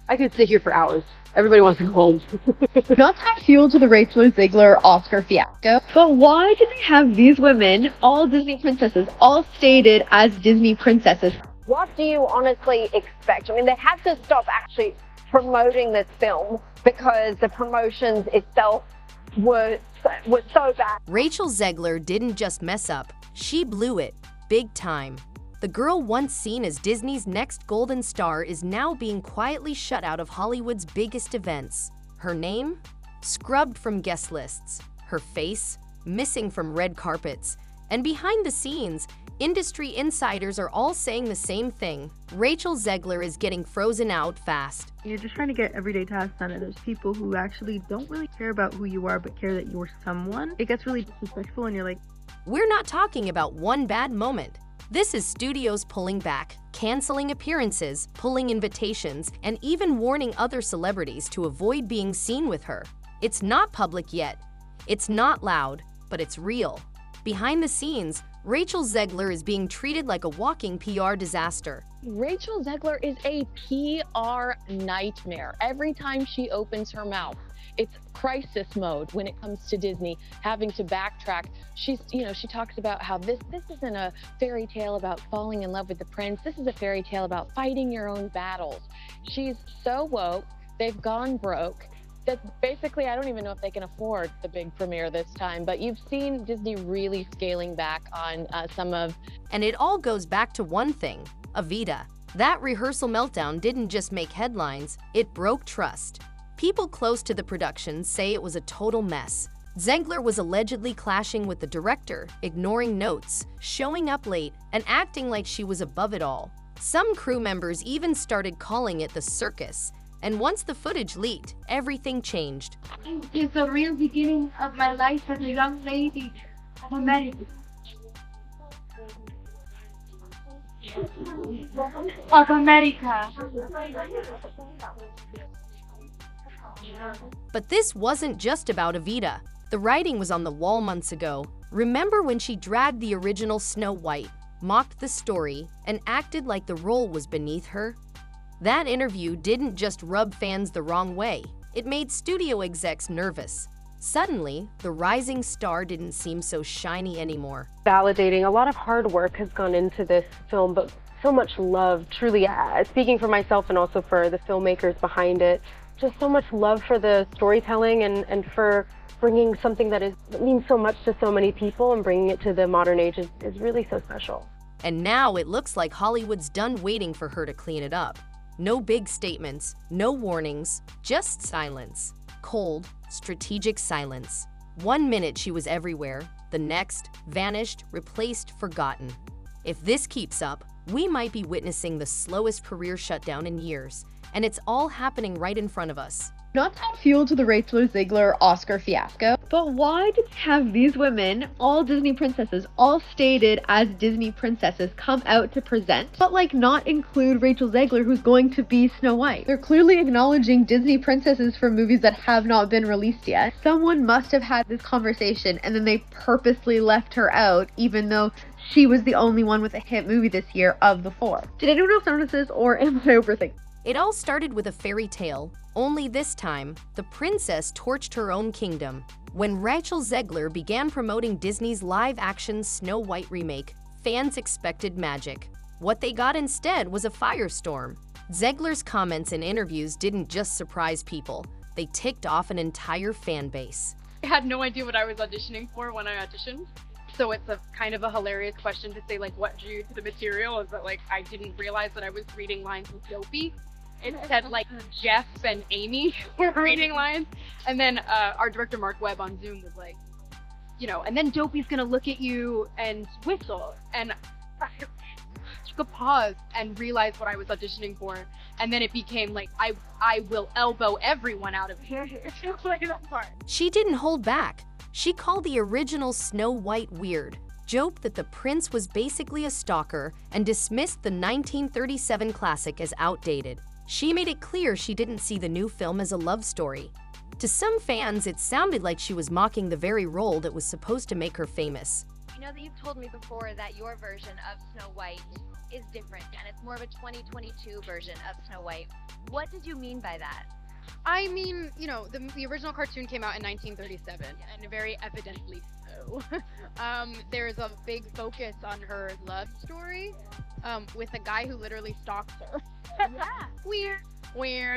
I could sit here for hours. Everybody wants to go home. Not to add fuel to the Rachel Zegler Oscar fiasco, but why did they have these women, all Disney princesses, all stated as Disney princesses? What do you honestly expect? I mean, they had to stop actually promoting this film because the promotions itself were so bad. Rachel Zegler didn't just mess up, she blew it, big time. The girl once seen as Disney's next golden star is now being quietly shut out of Hollywood's biggest events. Her name? Scrubbed from guest lists. Her face? Missing from red carpets. And behind the scenes, industry insiders are all saying the same thing. Rachel Zegler is getting frozen out fast. You're just trying to get everyday tasks done, and there's people who actually don't really care about who you are, but care that you're someone. It gets really disrespectful, and you're like, We're not talking about one bad moment. This is studios pulling back, canceling appearances, pulling invitations, and even warning other celebrities to avoid being seen with her. It's not public yet. It's not loud, but it's real. Behind the scenes, Rachel Zegler is being treated like a walking PR disaster. Rachel Zegler is a PR nightmare. Every time she opens her mouth, it's crisis mode when it comes to Disney, having to backtrack. She talks about how this isn't a fairy tale about falling in love with the prince. This is a fairy tale about fighting your own battles. She's so woke, they've gone broke. That basically, I don't even know if they can afford the big premiere this time, but you've seen Disney really scaling back on some of... And it all goes back to one thing, Avita. That rehearsal meltdown didn't just make headlines, it broke trust. People close to the production say it was a total mess. Zegler was allegedly clashing with the director, ignoring notes, showing up late, and acting like she was above it all. Some crew members even started calling it the circus. And once the footage leaked, everything changed. It's the real beginning of my life as a young lady of America. Of America. But this wasn't just about Evita. The writing was on the wall months ago. Remember when she dragged the original Snow White, mocked the story, and acted like the role was beneath her? That interview didn't just rub fans the wrong way, it made studio execs nervous. Suddenly, the rising star didn't seem so shiny anymore. Validating. A lot of hard work has gone into this film, but so much love, truly, speaking for myself and also for the filmmakers behind it, just so much love for the storytelling and for bringing something that means so much to so many people and bringing it to the modern age is really so special. And now it looks like Hollywood's done waiting for her to clean it up. No big statements, no warnings, just silence. Cold, strategic silence. 1 minute she was everywhere, the next, vanished, replaced, forgotten. If this keeps up, we might be witnessing the slowest career shutdown in years, and it's all happening right in front of us. Not to add fuel to the Rachel Zegler Oscar fiasco, but why did they have these women, all Disney princesses, all stated as Disney princesses, come out to present, but not include Rachel Zegler, who's going to be Snow White? They're clearly acknowledging Disney princesses from movies that have not been released yet. Someone must have had this conversation and then they purposely left her out, even though she was the only one with a hit movie this year of the four. Did anyone else notice this, or am I overthinking? It all started with a fairy tale, only this time, the princess torched her own kingdom. When Rachel Zegler began promoting Disney's live-action Snow White remake, fans expected magic. What they got instead was a firestorm. Zegler's comments in interviews didn't just surprise people, they ticked off an entire fan base. I had no idea what I was auditioning for when I auditioned. So it's a kind of a hilarious question to say, what drew you to the material is that, I didn't realize that I was reading lines with Dopey. It said, Jeff and Amy were reading lines. And then our director, Mark Webb, on Zoom was like, and then Dopey's gonna look at you and whistle. And I took a pause and realized what I was auditioning for. And then it became I will elbow everyone out of here. That part. She didn't hold back. She called the original Snow White weird, joked that the prince was basically a stalker, and dismissed the 1937 classic as outdated. She made it clear she didn't see the new film as a love story. To some fans, it sounded like she was mocking the very role that was supposed to make her famous. I know that you've told me before that your version of Snow White is different and it's more of a 2022 version of Snow White. What did you mean by that? I mean, you know, the original cartoon came out in 1937, and very evidently so. There's a big focus on her love story with a guy who literally stalks her. Yeah. Weird.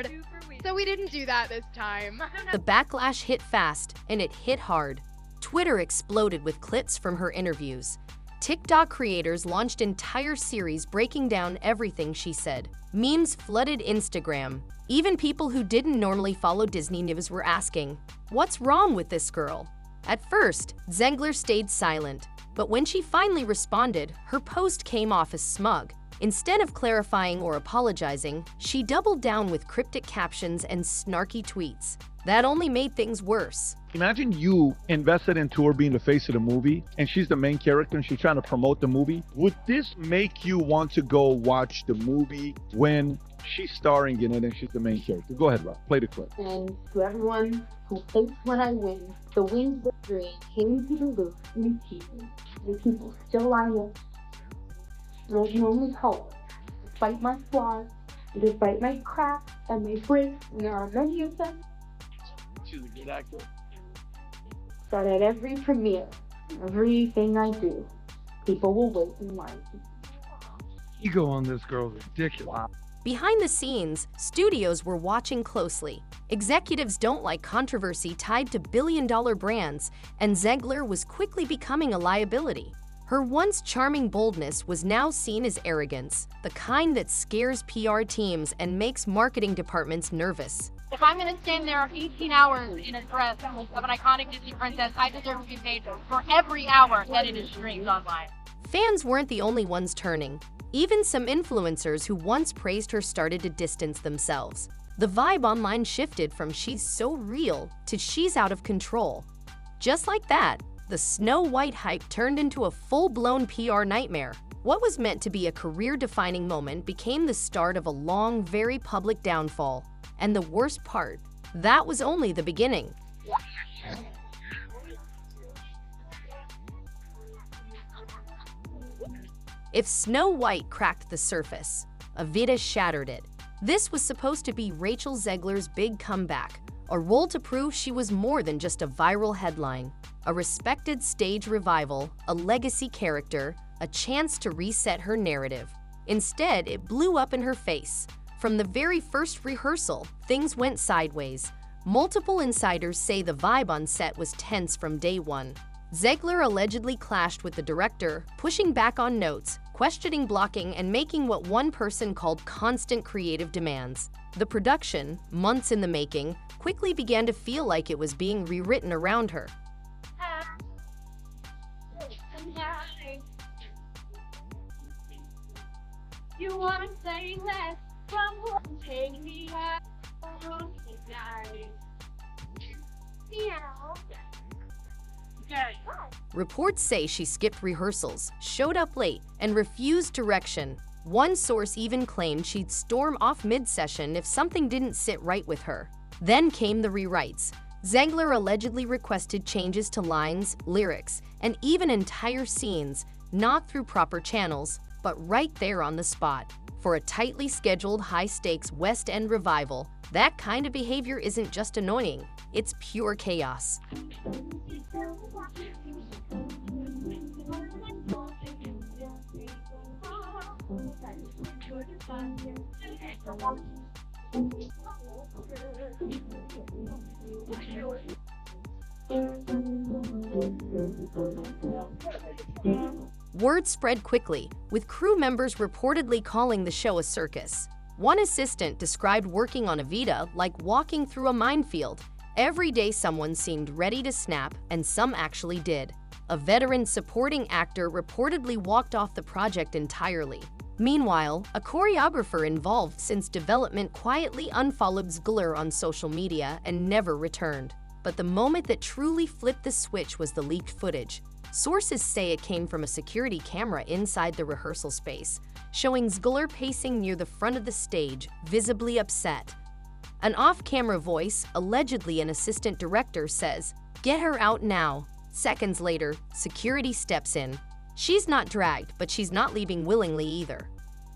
Super weird. So we didn't do that this time. The backlash hit fast, and it hit hard. Twitter exploded with clips from her interviews. TikTok creators launched entire series breaking down everything she said. Memes flooded Instagram. Even people who didn't normally follow Disney news were asking, "What's wrong with this girl?" At first, Zegler stayed silent, but when she finally responded, her post came off as smug. Instead of clarifying or apologizing, she doubled down with cryptic captions and snarky tweets. That only made things worse. Imagine you invested into her being the face of the movie, and she's the main character, and she's trying to promote the movie. Would this make you want to go watch the movie when she's starring in it and she's the main character? Go ahead, Rob. Play the clip. And to everyone who thinks when I win, the winds of dream came to the loop repeatedly. And people still line up. There's no only hope. Despite my flaws, despite my cracks and my breaks, and there are many of them. She's a good actor. That at every premiere, everything I do, people will wait in line. Ego on this girl is ridiculous. Behind the scenes, studios were watching closely. Executives don't like controversy tied to billion-dollar brands, and Zegler was quickly becoming a liability. Her once charming boldness was now seen as arrogance, the kind that scares PR teams and makes marketing departments nervous. If I'm going to stand there 18 hours in a dress of an iconic Disney princess, I deserve to be paid for every hour that it is streamed online. Fans weren't the only ones turning. Even some influencers who once praised her started to distance themselves. The vibe online shifted from "she's so real" to "she's out of control." Just like that, the Snow White hype turned into a full-blown PR nightmare. What was meant to be a career-defining moment became the start of a long, very public downfall. And the worst part, that was only the beginning. If Snow White cracked the surface, Evita shattered it. This was supposed to be Rachel Zegler's big comeback, a role to prove she was more than just a viral headline, a respected stage revival, a legacy character, a chance to reset her narrative. Instead, it blew up in her face. From the very first rehearsal, things went sideways. Multiple insiders say the vibe on set was tense from day one. Zegler allegedly clashed with the director, pushing back on notes, questioning blocking, and making what one person called constant creative demands. The production, months in the making, quickly began to feel like it was being rewritten around her. You wanna say less? Take me out. Reports say she skipped rehearsals, showed up late, and refused direction. One source even claimed she'd storm off mid-session if something didn't sit right with her. Then came the rewrites. Zegler allegedly requested changes to lines, lyrics, and even entire scenes, not through proper channels, but right there on the spot. For a tightly scheduled, high-stakes West End revival, that kind of behavior isn't just annoying, it's pure chaos. Word spread quickly, with crew members reportedly calling the show a circus. One assistant described working on Avita like walking through a minefield. Every day someone seemed ready to snap, and some actually did. A veteran supporting actor reportedly walked off the project entirely. Meanwhile, a choreographer involved since development quietly unfollowed Zegler on social media and never returned. But the moment that truly flipped the switch was the leaked footage. Sources say it came from a security camera inside the rehearsal space, showing Zegler pacing near the front of the stage, visibly upset. An off-camera voice, allegedly an assistant director, says, "Get her out now." Seconds later, security steps in. She's not dragged, but she's not leaving willingly either.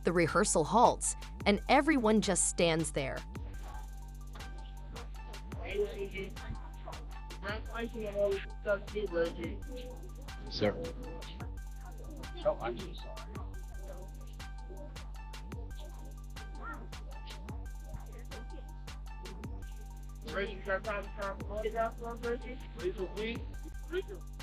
The rehearsal halts, and everyone just stands there. Sir. Oh, I'm so sorry.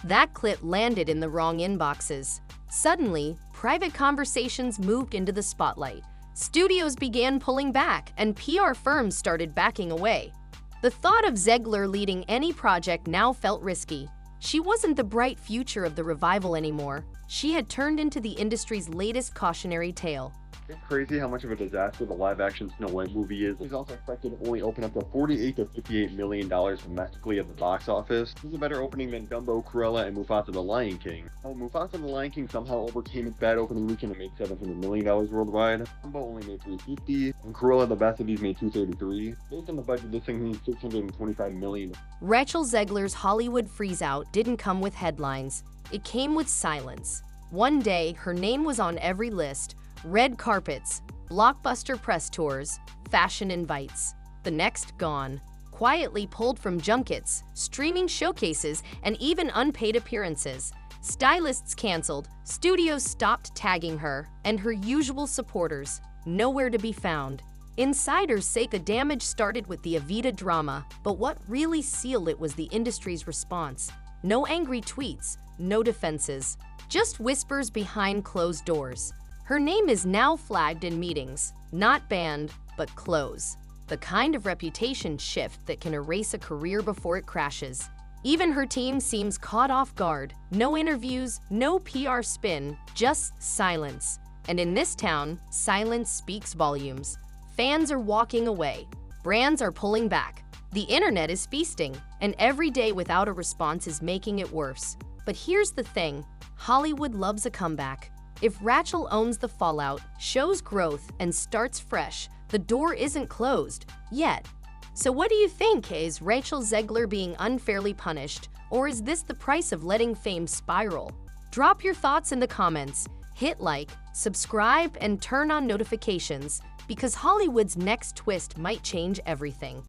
That clip landed in the wrong inboxes. Suddenly, private conversations moved into the spotlight. Studios began pulling back, and PR firms started backing away. The thought of Zegler leading any project now felt risky. She wasn't the bright future of the revival anymore. She had turned into the industry's latest cautionary tale. It's crazy how much of a disaster the live-action Snow White movie is. It's also expected to only open up to $48 to $58 million domestically at the box office. This is a better opening than Dumbo, Cruella, and Mufasa the Lion King. Mufasa the Lion King somehow overcame its bad opening weekend and made $700 million worldwide. Dumbo only made $350, and Cruella the Best of These made $233. Based on the budget, this thing needs $625 million. Rachel Zegler's Hollywood freeze-out didn't come with headlines. It came with silence. One day, her name was on every list. Red carpets, blockbuster press tours, fashion invites. The next, gone. Quietly pulled from junkets, streaming showcases, and even unpaid appearances. Stylists canceled, studios stopped tagging her, and her usual supporters, nowhere to be found. Insiders say the damage started with the Evita drama, but what really sealed it was the industry's response. No angry tweets, no defenses, just whispers behind closed doors. Her name is now flagged in meetings, not banned, but close. The kind of reputation shift that can erase a career before it crashes. Even her team seems caught off guard. No interviews, no PR spin, just silence. And in this town, silence speaks volumes. Fans are walking away. Brands are pulling back. The internet is feasting, and every day without a response is making it worse. But here's the thing, Hollywood loves a comeback. If Rachel owns the fallout, shows growth, and starts fresh, the door isn't closed, yet. So what do you think? Is Rachel Zegler being unfairly punished, or is this the price of letting fame spiral? Drop your thoughts in the comments, hit like, subscribe, and turn on notifications, because Hollywood's next twist might change everything.